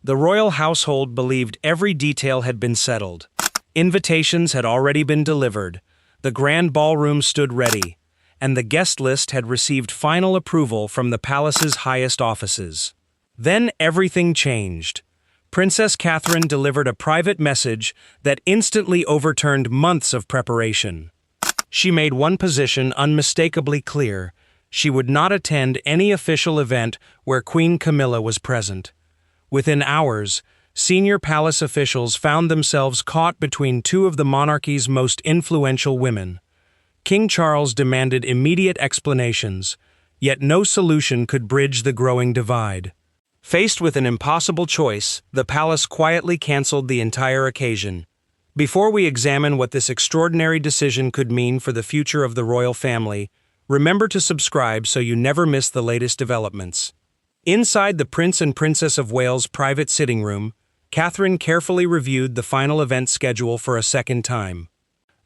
The royal household believed every detail had been settled. Invitations had already been delivered, the grand ballroom stood ready, and the guest list had received final approval from the palace's highest offices. Then everything changed. Princess Catherine delivered a private message that instantly overturned months of preparation. She made one position unmistakably clear: she would not attend any official event where Queen Camilla was present. Within hours, senior palace officials found themselves caught between two of the monarchy's most influential women. King Charles demanded immediate explanations, yet no solution could bridge the growing divide. Faced with an impossible choice, the palace quietly canceled the entire occasion. Before we examine what this extraordinary decision could mean for the future of the royal family, remember to subscribe so you never miss the latest developments. Inside the Prince and Princess of Wales' private sitting room, Catherine carefully reviewed the final event schedule for a second time.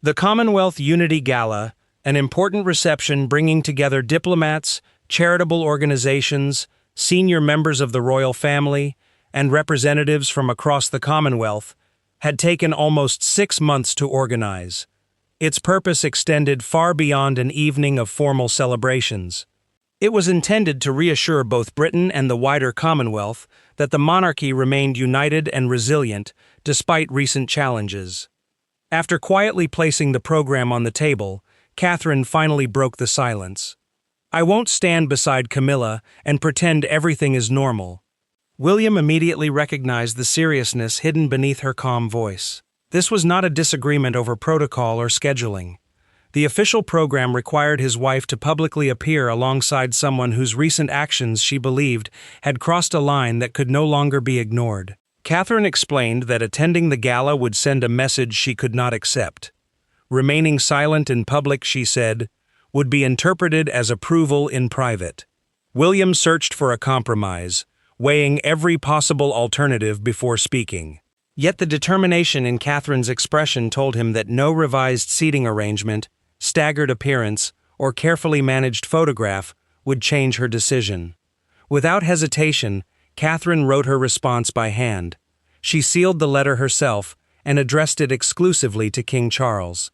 The Commonwealth Unity Gala, an important reception bringing together diplomats, charitable organizations, senior members of the royal family, and representatives from across the Commonwealth, had taken almost 6 months to organize. Its purpose extended far beyond an evening of formal celebrations. It was intended to reassure both Britain and the wider Commonwealth that the monarchy remained united and resilient despite recent challenges. After quietly placing the program on the table, Catherine finally broke the silence. "I won't stand beside Camilla and pretend everything is normal." William immediately recognized the seriousness hidden beneath her calm voice. This was not a disagreement over protocol or scheduling. The official program required his wife to publicly appear alongside someone whose recent actions she believed had crossed a line that could no longer be ignored. Catherine explained that attending the gala would send a message she could not accept. Remaining silent in public, she said, would be interpreted as approval in private. William searched for a compromise, weighing every possible alternative before speaking. Yet the determination in Catherine's expression told him that no revised seating arrangement, staggered appearance, or carefully managed photograph would change her decision. Without hesitation, Catherine wrote her response by hand. She sealed the letter herself and addressed it exclusively to King Charles.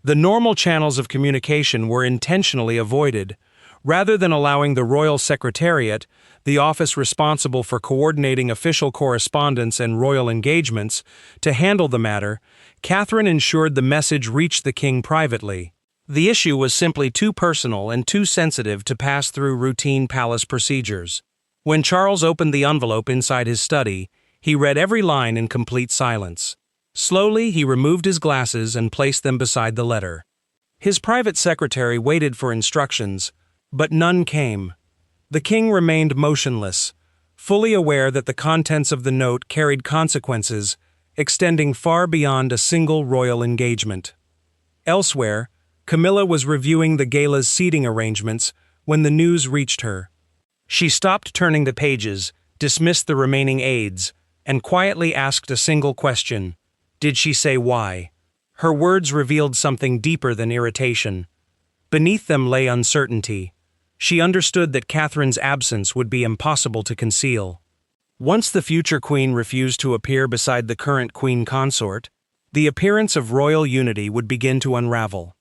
The normal channels of communication were intentionally avoided. Rather than allowing the Royal Secretariat, the office responsible for coordinating official correspondence and royal engagements, to handle the matter, Catherine ensured the message reached the king privately. The issue was simply too personal and too sensitive to pass through routine palace procedures. When Charles opened the envelope inside his study, he read every line in complete silence. Slowly, he removed his glasses and placed them beside the letter. His private secretary waited for instructions, but none came. The king remained motionless, fully aware that the contents of the note carried consequences, extending far beyond a single royal engagement. Elsewhere, Camilla was reviewing the gala's seating arrangements when the news reached her. She stopped turning the pages, dismissed the remaining aides, and quietly asked a single question. Did she say why? Her words revealed something deeper than irritation. Beneath them lay uncertainty. She understood that Catherine's absence would be impossible to conceal. Once the future queen refused to appear beside the current queen consort, the appearance of royal unity would begin to unravel.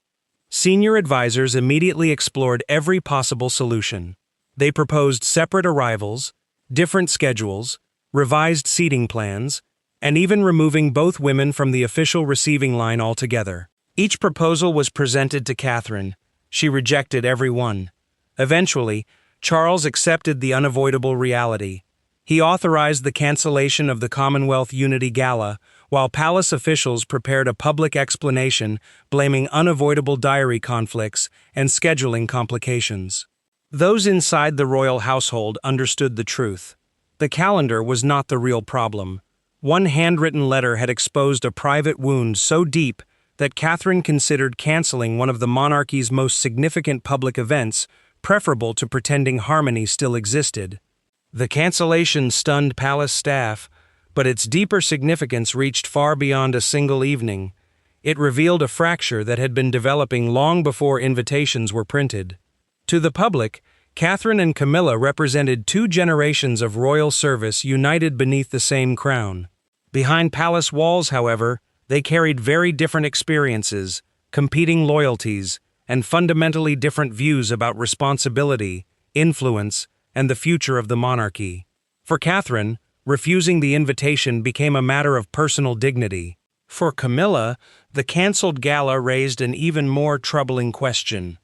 Senior advisors immediately explored every possible solution. They proposed separate arrivals, different schedules, revised seating plans, and even removing both women from the official receiving line altogether. Each proposal was presented to Catherine. She rejected every one. Eventually, Charles accepted the unavoidable reality. He authorized the cancellation of the Commonwealth Unity Gala, while palace officials prepared a public explanation blaming unavoidable diary conflicts and scheduling complications. Those inside the royal household understood the truth. The calendar was not the real problem. One handwritten letter had exposed a private wound so deep that Catherine considered canceling one of the monarchy's most significant public events preferable to pretending harmony still existed. The cancellation stunned palace staff, but its deeper significance reached far beyond a single evening. It revealed a fracture that had been developing long before invitations were printed. To the public, Catherine and Camilla represented two generations of royal service united beneath the same crown. Behind palace walls, however, they carried very different experiences, competing loyalties, and fundamentally different views about responsibility, influence, and the future of the monarchy. For Catherine, refusing the invitation became a matter of personal dignity. For Camilla, the cancelled gala raised an even more troubling question.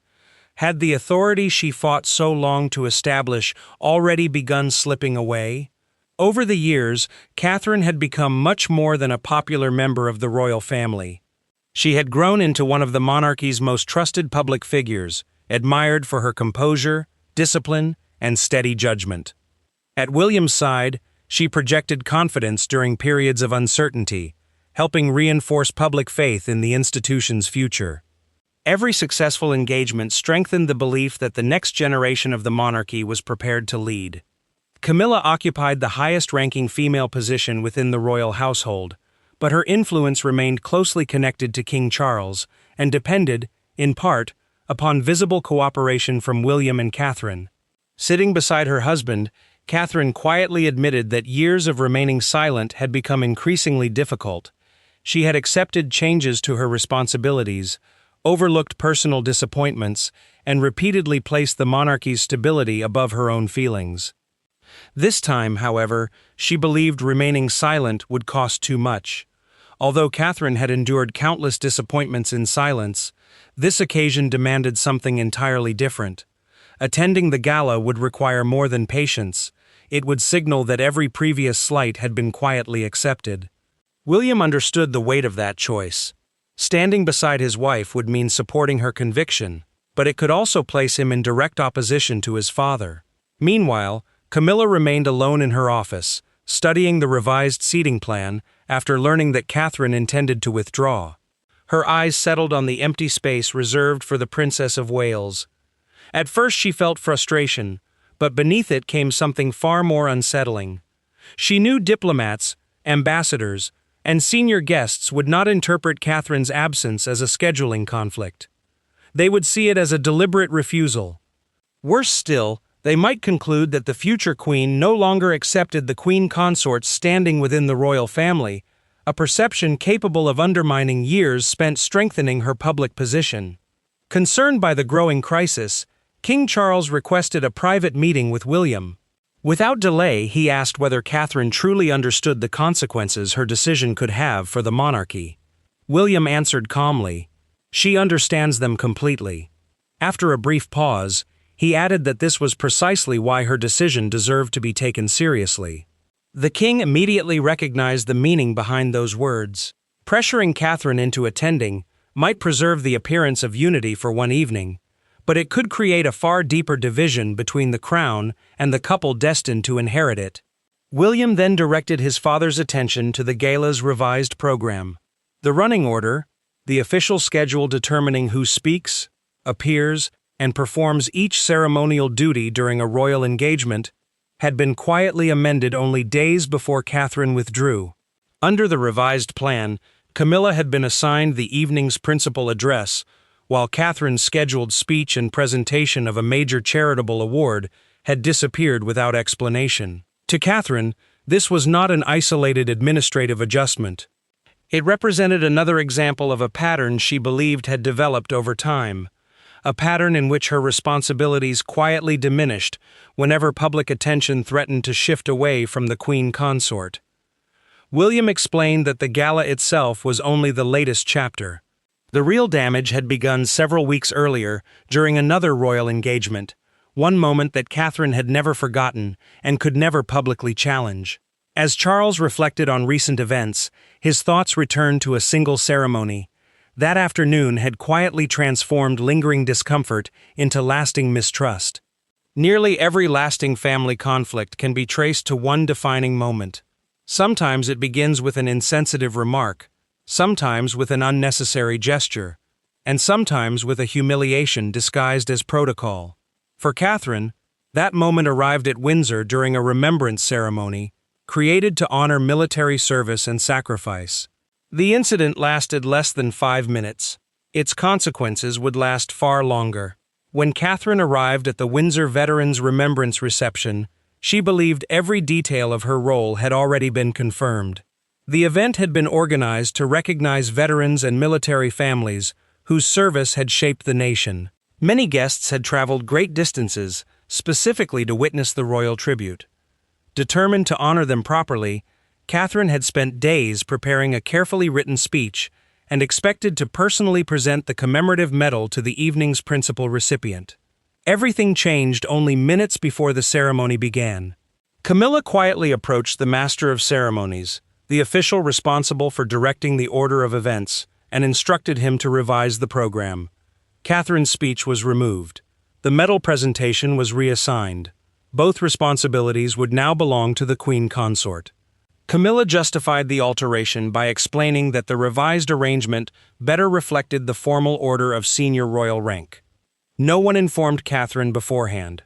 Had the authority she fought so long to establish already begun slipping away? Over the years, Catherine had become much more than a popular member of the royal family. She had grown into one of the monarchy's most trusted public figures, admired for her composure, discipline, and steady judgment. At William's side, she projected confidence during periods of uncertainty, helping reinforce public faith in the institution's future. Every successful engagement strengthened the belief that the next generation of the monarchy was prepared to lead. Camilla occupied the highest-ranking female position within the royal household, but her influence remained closely connected to King Charles and depended, in part, upon visible cooperation from William and Catherine. Sitting beside her husband, Catherine quietly admitted that years of remaining silent had become increasingly difficult. She had accepted changes to her responsibilities, overlooked personal disappointments, and repeatedly placed the monarchy's stability above her own feelings. This time, however, she believed remaining silent would cost too much. Although Catherine had endured countless disappointments in silence, this occasion demanded something entirely different. Attending the gala would require more than patience. It would signal that every previous slight had been quietly accepted. William understood the weight of that choice. Standing beside his wife would mean supporting her conviction, but it could also place him in direct opposition to his father. Meanwhile, Camilla remained alone in her office, studying the revised seating plan after learning that Catherine intended to withdraw. Her eyes settled on the empty space reserved for the Princess of Wales. At first she felt frustration, but beneath it came something far more unsettling. She knew diplomats, ambassadors, and senior guests would not interpret Catherine's absence as a scheduling conflict. They would see it as a deliberate refusal. Worse still, they might conclude that the future queen no longer accepted the queen consort's standing within the royal family, a perception capable of undermining years spent strengthening her public position. Concerned by the growing crisis, King Charles requested a private meeting with William. Without delay, he asked whether Catherine truly understood the consequences her decision could have for the monarchy. William answered calmly, "She understands them completely." After a brief pause, he added that this was precisely why her decision deserved to be taken seriously. The king immediately recognized the meaning behind those words. Pressuring Catherine into attending might preserve the appearance of unity for one evening, but it could create a far deeper division between the crown and the couple destined to inherit it. William then directed his father's attention to the gala's revised program. The running order, the official schedule determining who speaks, appears, and performs each ceremonial duty during a royal engagement, had been quietly amended only days before Catherine withdrew. Under the revised plan, Camilla had been assigned the evening's principal address, while Catherine's scheduled speech and presentation of a major charitable award had disappeared without explanation. To Catherine, this was not an isolated administrative adjustment. It represented another example of a pattern she believed had developed over time, a pattern in which her responsibilities quietly diminished whenever public attention threatened to shift away from the queen consort. William explained that the gala itself was only the latest chapter. The real damage had begun several weeks earlier during another royal engagement, one moment that Catherine had never forgotten and could never publicly challenge. As Charles reflected on recent events, his thoughts returned to a single ceremony. That afternoon had quietly transformed lingering discomfort into lasting mistrust. Nearly every lasting family conflict can be traced to one defining moment. Sometimes it begins with an insensitive remark, sometimes with an unnecessary gesture, and sometimes with a humiliation disguised as protocol. For Catherine, that moment arrived at Windsor during a remembrance ceremony created to honor military service and sacrifice. The incident lasted less than 5 minutes. Its consequences would last far longer. When Catherine arrived at the Windsor Veterans Remembrance Reception, she believed every detail of her role had already been confirmed. The event had been organized to recognize veterans and military families whose service had shaped the nation. Many guests had traveled great distances, specifically to witness the royal tribute. Determined to honor them properly, Catherine had spent days preparing a carefully written speech and expected to personally present the commemorative medal to the evening's principal recipient. Everything changed only minutes before the ceremony began. Camilla quietly approached the Master of Ceremonies, the official responsible for directing the order of events, and instructed him to revise the program. Catherine's speech was removed. The medal presentation was reassigned. Both responsibilities would now belong to the Queen Consort. Camilla justified the alteration by explaining that the revised arrangement better reflected the formal order of senior royal rank. No one informed Catherine beforehand.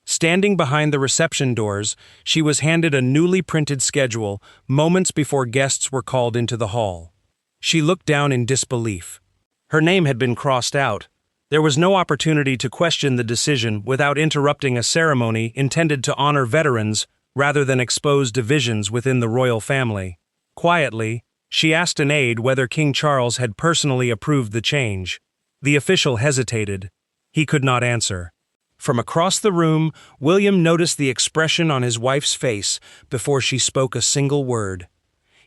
Standing behind the reception doors, she was handed a newly printed schedule moments before guests were called into the hall. She looked down in disbelief. Her name had been crossed out. There was no opportunity to question the decision without interrupting a ceremony intended to honor veterans rather than expose divisions within the royal family. Quietly, she asked an aide whether King Charles had personally approved the change. The official hesitated. He could not answer. From across the room, William noticed the expression on his wife's face before she spoke a single word.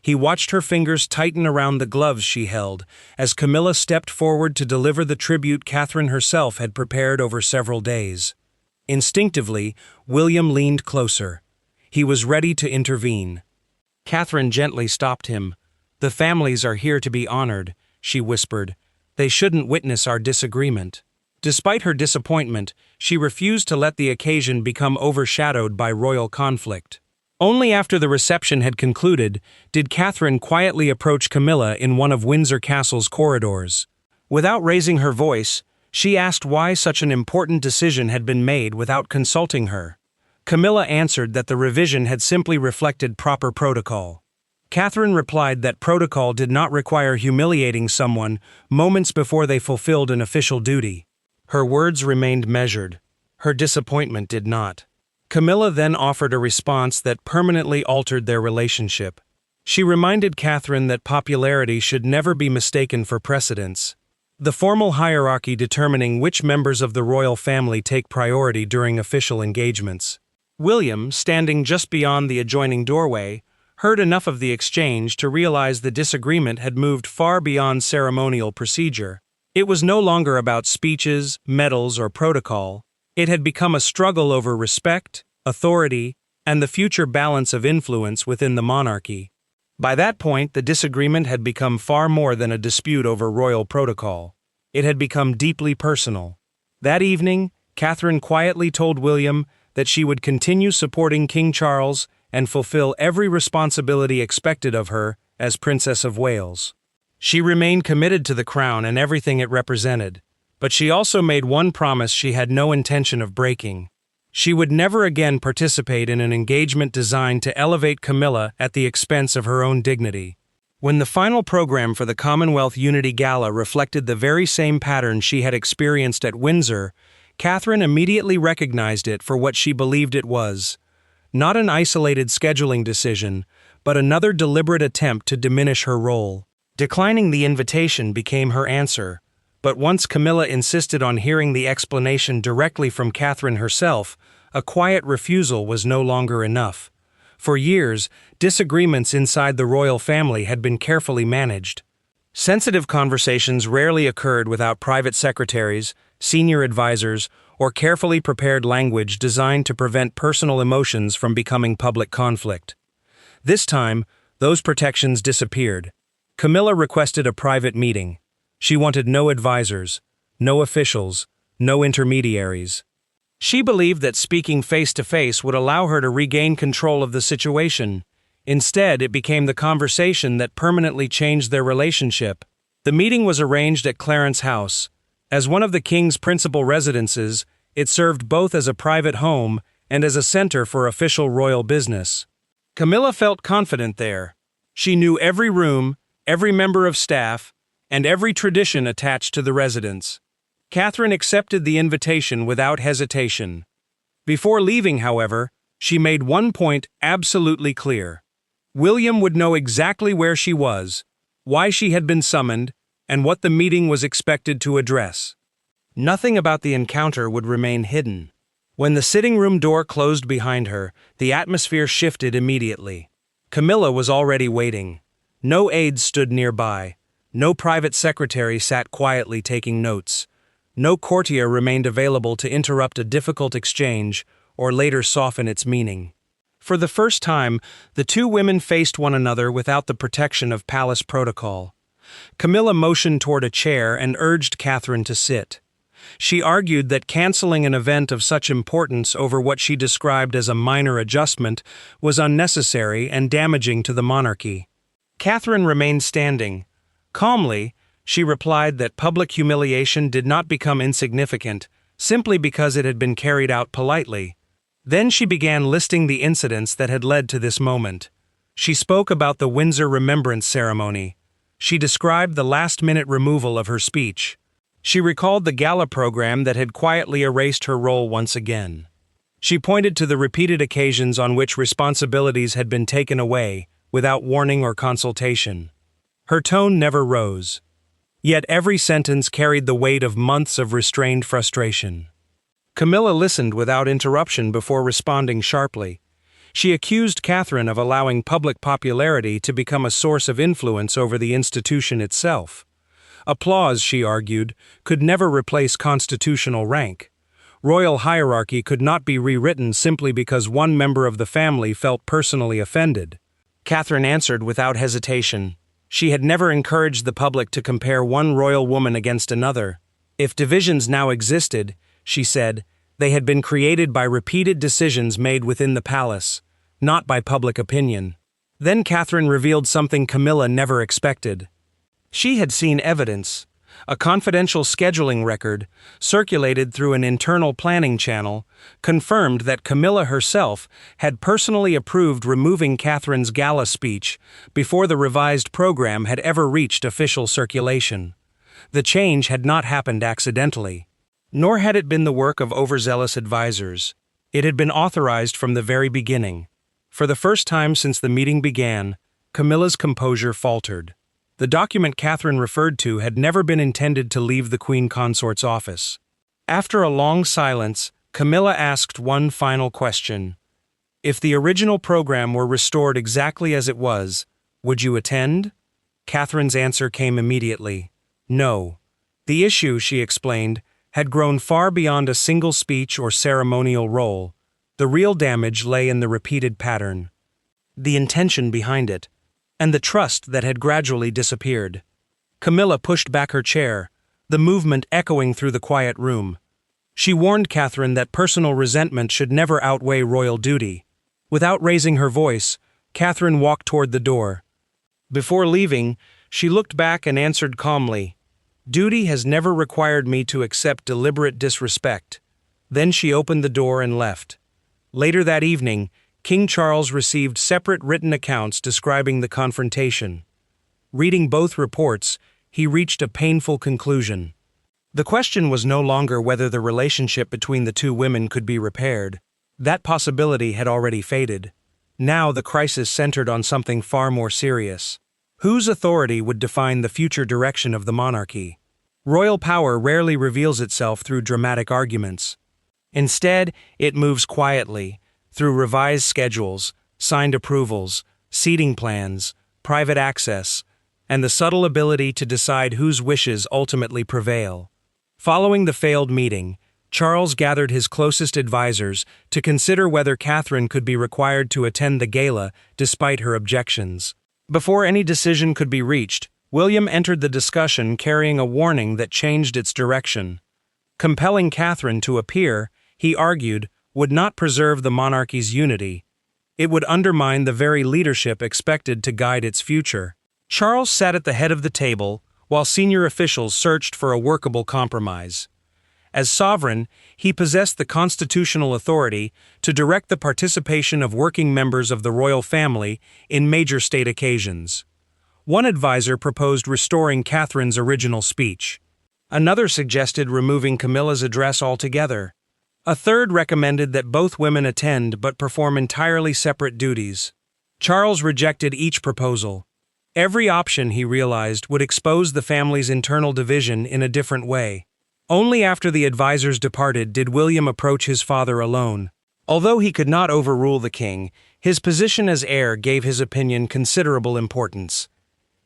He watched her fingers tighten around the gloves she held as Camilla stepped forward to deliver the tribute Catherine herself had prepared over several days. Instinctively, William leaned closer. He was ready to intervene. Catherine gently stopped him. "The families are here to be honored," she whispered. "They shouldn't witness our disagreement." Despite her disappointment, she refused to let the occasion become overshadowed by royal conflict. Only after the reception had concluded did Catherine quietly approach Camilla in one of Windsor Castle's corridors. Without raising her voice, she asked why such an important decision had been made without consulting her. Camilla answered that the revision had simply reflected proper protocol. Catherine replied that protocol did not require humiliating someone moments before they fulfilled an official duty. Her words remained measured. Her disappointment did not. Camilla then offered a response that permanently altered their relationship. She reminded Catherine that popularity should never be mistaken for precedence. The formal hierarchy determining which members of the royal family take priority during official engagements. William, standing just beyond the adjoining doorway, heard enough of the exchange to realize the disagreement had moved far beyond ceremonial procedure. It was no longer about speeches, medals, or protocol. It had become a struggle over respect, authority, and the future balance of influence within the monarchy. By that point, the disagreement had become far more than a dispute over royal protocol. It had become deeply personal. That evening, Catherine quietly told William that she would continue supporting King Charles and fulfill every responsibility expected of her as Princess of Wales. She remained committed to the crown and everything it represented, but she also made one promise she had no intention of breaking. She would never again participate in an engagement designed to elevate Camilla at the expense of her own dignity. When the final program for the Commonwealth Unity Gala reflected the very same pattern she had experienced at Windsor, Catherine immediately recognized it for what she believed it was. Not an isolated scheduling decision, but another deliberate attempt to diminish her role. Declining the invitation became her answer, but once Camilla insisted on hearing the explanation directly from Catherine herself, a quiet refusal was no longer enough. For years, disagreements inside the royal family had been carefully managed. Sensitive conversations rarely occurred without private secretaries, senior advisors, or carefully prepared language designed to prevent personal emotions from becoming public conflict. This time, those protections disappeared. Camilla requested a private meeting. She wanted no advisors, no officials, no intermediaries. She believed that speaking face-to-face would allow her to regain control of the situation. Instead, it became the conversation that permanently changed their relationship. The meeting was arranged at Clarence House. As one of the king's principal residences, it served both as a private home and as a center for official royal business. Camilla felt confident there. She knew every room, every member of staff, and every tradition attached to the residence. Catherine accepted the invitation without hesitation. Before leaving, however, she made one point absolutely clear. William would know exactly where she was, why she had been summoned, and what the meeting was expected to address. Nothing about the encounter would remain hidden. When the sitting room door closed behind her, the atmosphere shifted immediately. Camilla was already waiting. No aides stood nearby. No private secretary sat quietly taking notes. No courtier remained available to interrupt a difficult exchange or later soften its meaning. For the first time, the two women faced one another without the protection of palace protocol. Camilla motioned toward a chair and urged Catherine to sit. She argued that canceling an event of such importance over what she described as a minor adjustment was unnecessary and damaging to the monarchy. Catherine remained standing. Calmly, she replied that public humiliation did not become insignificant simply because it had been carried out politely. Then she began listing the incidents that had led to this moment. She spoke about the Windsor Remembrance Ceremony. She described the last-minute removal of her speech. She recalled the gala program that had quietly erased her role once again. She pointed to the repeated occasions on which responsibilities had been taken away without warning or consultation. Her tone never rose. Yet every sentence carried the weight of months of restrained frustration. Camilla listened without interruption before responding sharply. She accused Catherine of allowing public popularity to become a source of influence over the institution itself. Applause, she argued, could never replace constitutional rank. Royal hierarchy could not be rewritten simply because one member of the family felt personally offended. Catherine answered without hesitation. She had never encouraged the public to compare one royal woman against another. If divisions now existed, she said, they had been created by repeated decisions made within the palace, not by public opinion. Then Catherine revealed something Camilla never expected. She had seen evidence, a confidential scheduling record, circulated through an internal planning channel, confirmed that Camilla herself had personally approved removing Catherine's gala speech before the revised program had ever reached official circulation. The change had not happened accidentally. Nor had it been the work of overzealous advisors. It had been authorized from the very beginning. For the first time since the meeting began, Camilla's composure faltered. The document Catherine referred to had never been intended to leave the Queen Consort's office. After a long silence, Camilla asked one final question. If the original program were restored exactly as it was, would you attend? Catherine's answer came immediately. No. The issue, she explained, had grown far beyond a single speech or ceremonial role. The real damage lay in the repeated pattern, the intention behind it, and the trust that had gradually disappeared. Camilla pushed back her chair, the movement echoing through the quiet room. She warned Catherine that personal resentment should never outweigh royal duty. Without raising her voice, Catherine walked toward the door. Before leaving, she looked back and answered calmly, "Duty has never required me to accept deliberate disrespect." Then she opened the door and left. Later that evening, King Charles received separate written accounts describing the confrontation. Reading both reports, he reached a painful conclusion. The question was no longer whether the relationship between the two women could be repaired. That possibility had already faded. Now the crisis centered on something far more serious. Whose authority would define the future direction of the monarchy? Royal power rarely reveals itself through dramatic arguments. Instead, it moves quietly, through revised schedules, signed approvals, seating plans, private access, and the subtle ability to decide whose wishes ultimately prevail. Following the failed meeting, Charles gathered his closest advisors to consider whether Catherine could be required to attend the gala despite her objections. Before any decision could be reached, William entered the discussion carrying a warning that changed its direction. Compelling Catherine to appear, he argued, would not preserve the monarchy's unity. It would undermine the very leadership expected to guide its future. Charles sat at the head of the table, while senior officials searched for a workable compromise. As sovereign, he possessed the constitutional authority to direct the participation of working members of the royal family in major state occasions. One advisor proposed restoring Catherine's original speech. Another suggested removing Camilla's address altogether. A third recommended that both women attend but perform entirely separate duties. Charles rejected each proposal. Every option, he realized, would expose the family's internal division in a different way. Only after the advisors departed did William approach his father alone. Although he could not overrule the king, his position as heir gave his opinion considerable importance.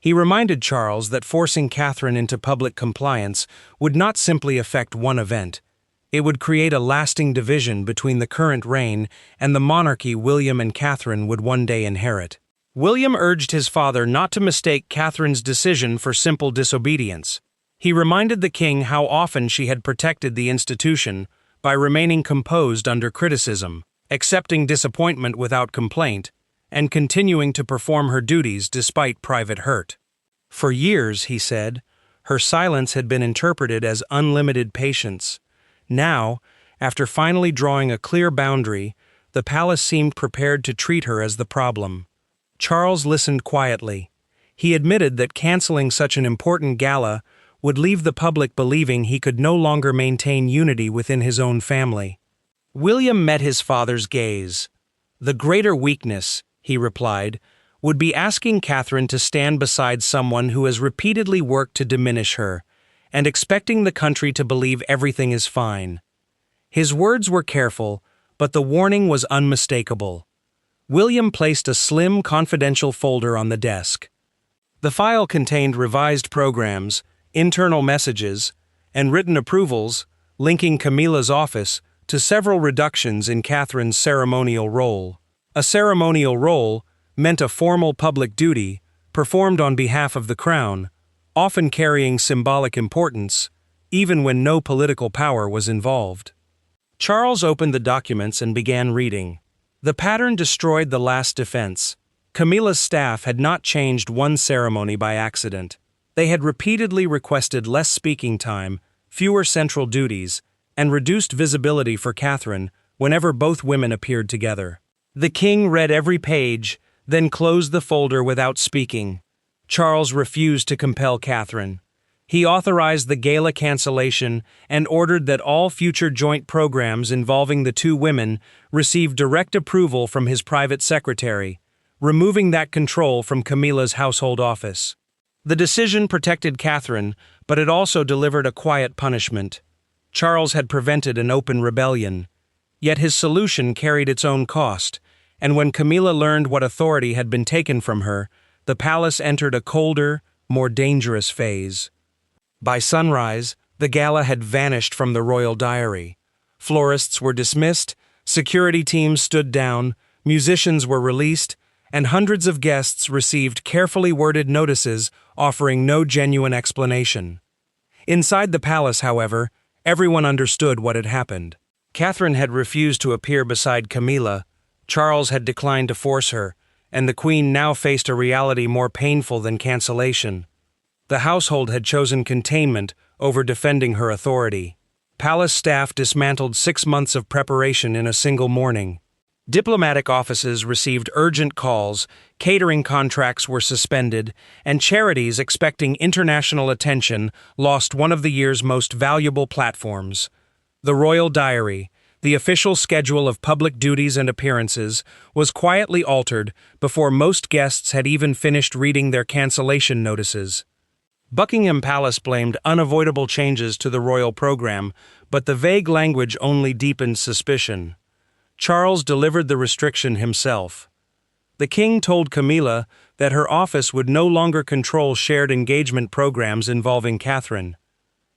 He reminded Charles that forcing Catherine into public compliance would not simply affect one event. It would create a lasting division between the current reign and the monarchy William and Catherine would one day inherit. William urged his father not to mistake Catherine's decision for simple disobedience. He reminded the king how often she had protected the institution by remaining composed under criticism, accepting disappointment without complaint, and continuing to perform her duties despite private hurt. For years, he said, her silence had been interpreted as unlimited patience. Now, after finally drawing a clear boundary, the palace seemed prepared to treat her as the problem. Charles listened quietly. He admitted that canceling such an important gala would leave the public believing he could no longer maintain unity within his own family. William met his father's gaze. The greater weakness, he replied, would be asking Catherine to stand beside someone who has repeatedly worked to diminish her, and expecting the country to believe everything is fine. His words were careful, but the warning was unmistakable. William placed a slim, confidential folder on the desk. The file contained revised programs, internal messages, and written approvals linking Camilla's office to several reductions in Catherine's ceremonial role. A ceremonial role meant a formal public duty performed on behalf of the crown, often carrying symbolic importance, even when no political power was involved. Charles opened the documents and began reading. The pattern destroyed the last defense. Camilla's staff had not changed one ceremony by accident. They had repeatedly requested less speaking time, fewer central duties, and reduced visibility for Catherine whenever both women appeared together. The king read every page, then closed the folder without speaking. Charles refused to compel Catherine. He authorized the gala cancellation and ordered that all future joint programs involving the two women receive direct approval from his private secretary, removing that control from Camilla's household office. The decision protected Catherine, but it also delivered a quiet punishment. Charles had prevented an open rebellion. Yet his solution carried its own cost, and when Camilla learned what authority had been taken from her, the palace entered a colder, more dangerous phase. By sunrise, the gala had vanished from the royal diary. Florists were dismissed, security teams stood down, musicians were released, and hundreds of guests received carefully worded notices offering no genuine explanation. Inside the palace, however, everyone understood what had happened. Catherine had refused to appear beside Camilla, Charles had declined to force her, and the Queen now faced a reality more painful than cancellation. The household had chosen containment over defending her authority. Palace staff dismantled 6 months of preparation in a single morning. Diplomatic offices received urgent calls, catering contracts were suspended, and charities expecting international attention lost one of the year's most valuable platforms. The royal diary, the official schedule of public duties and appearances, was quietly altered before most guests had even finished reading their cancellation notices. Buckingham Palace blamed unavoidable changes to the royal program, but the vague language only deepened suspicion. Charles delivered the restriction himself. The king told Camilla that her office would no longer control shared engagement programs involving Catherine,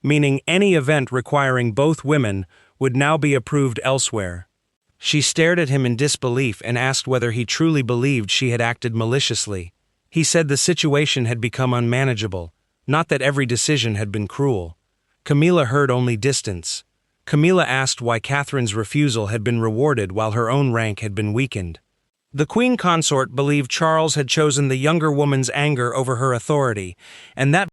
meaning any event requiring both women would now be approved elsewhere. She stared at him in disbelief and asked whether he truly believed she had acted maliciously. He said the situation had become unmanageable, not that every decision had been cruel. Camilla heard only distance. Camilla asked why Catherine's refusal had been rewarded while her own rank had been weakened. The queen consort believed Charles had chosen the younger woman's anger over her authority, and that